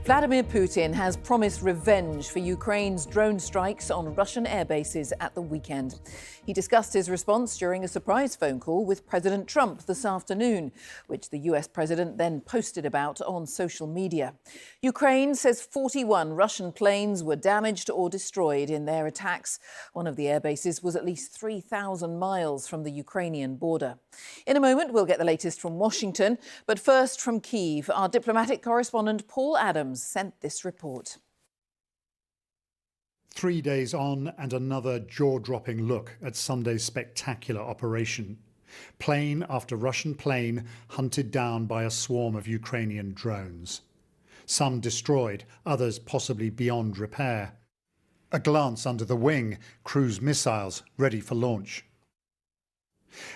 Vladimir Putin has promised revenge for Ukraine's drone strikes on Russian air bases at the weekend. He discussed his response during a surprise phone call with President Trump this afternoon, which the US president then posted about on social media. Ukraine says 41 Russian planes were damaged or destroyed in their attacks. One of the air bases was at least 3,000 miles from the Ukrainian border. In a moment, we'll get the latest from Washington, but first from Kyiv, our diplomatic correspondent Paul Adams sent this report. 3 days on and another jaw-dropping look at Sunday's spectacular operation. Plane after Russian plane hunted down by a swarm of Ukrainian drones. Some destroyed, others possibly beyond repair. A glance under the wing, cruise missiles ready for launch.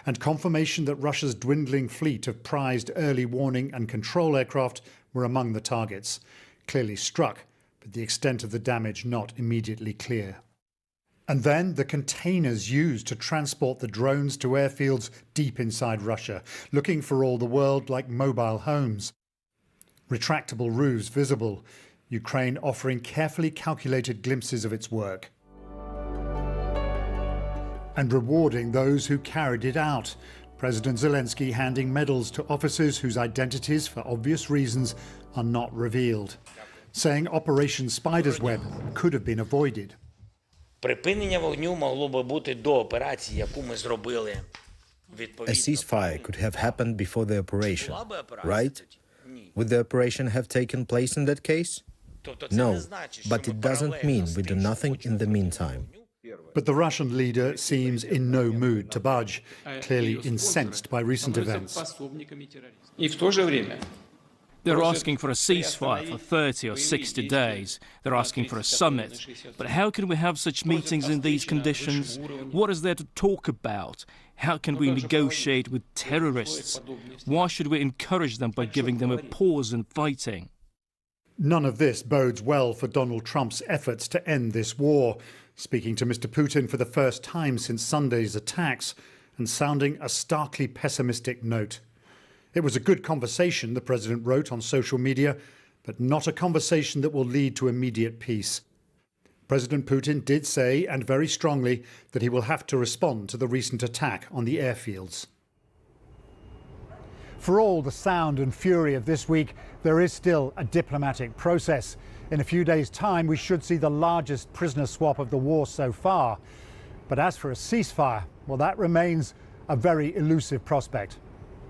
And confirmation that Russia's dwindling fleet of prized early warning and control aircraft were among the targets. Clearly struck, but the extent of the damage not immediately clear. And then the containers used to transport the drones to airfields deep inside Russia, looking for all the world like mobile homes. Retractable roofs visible, Ukraine offering carefully calculated glimpses of its work. And rewarding those who carried it out. President Zelensky handing medals to officers whose identities, for obvious reasons, are not revealed, saying Operation Spider's Web could have been avoided. A ceasefire could have happened before the operation, right? Would the operation have taken place in that case? No, but it doesn't mean we do nothing in the meantime. But the Russian leader seems in no mood to budge, clearly incensed by recent events. They're asking for a ceasefire for 30 or 60 days. They're asking for a summit. But how can we have such meetings in these conditions? What is there to talk about? How can we negotiate with terrorists? Why should we encourage them by giving them a pause in fighting? None of this bodes well for Donald Trump's efforts to end this war, speaking to Mr. Putin for the first time since Sunday's attacks and sounding a starkly pessimistic note. It was a good conversation, the president wrote on social media, but not a conversation that will lead to immediate peace. President Putin did say, and very strongly, that he will have to respond to the recent attack on the airfields. For all the sound and fury of this week, there is still a diplomatic process. In a few days' time, we should see the largest prisoner swap of the war so far. But as for a ceasefire, well, that remains a very elusive prospect.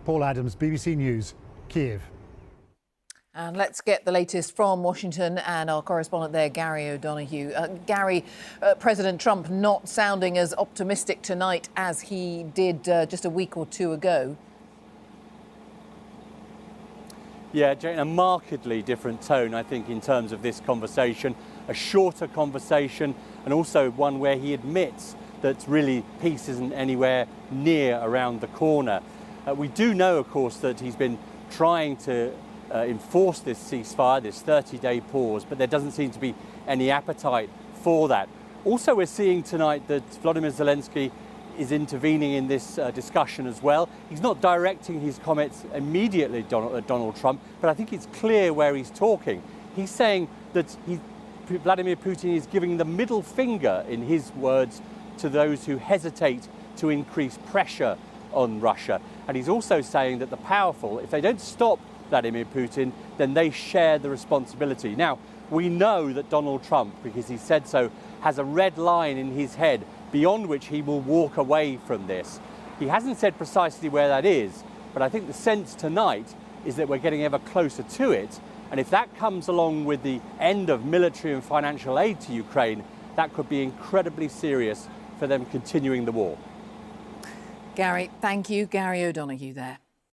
Paul Adams, BBC News, Kyiv. And let's get the latest from Washington and our correspondent there, Gary O'Donoghue. Gary, President Trump not sounding as optimistic tonight as he did just a week or two ago. Yeah, Jane, a markedly different tone, I think, in terms of this conversation. A shorter conversation, and also one where he admits that really peace isn't anywhere near around the corner. We do know, of course, that he's been trying to enforce this ceasefire, this 30-day pause, but there doesn't seem to be any appetite for that. Also, we're seeing tonight that Volodymyr Zelensky is intervening in this discussion as well. He's not directing his comments immediately at Donald Trump, but I think it's clear where he's talking. He's saying that Vladimir Putin is giving the middle finger, in his words, to those who hesitate to increase pressure on Russia. And he's also saying that the powerful, if they don't stop Vladimir Putin, then they share the responsibility. Now, we know that Donald Trump, because he said so, has a red line in his head beyond which he will walk away from this. He hasn't said precisely where that is, but I think the sense tonight is that we're getting ever closer to it. And if that comes along with the end of military and financial aid to Ukraine, that could be incredibly serious for them continuing the war. Gary, thank you. Gary O'Donoghue there.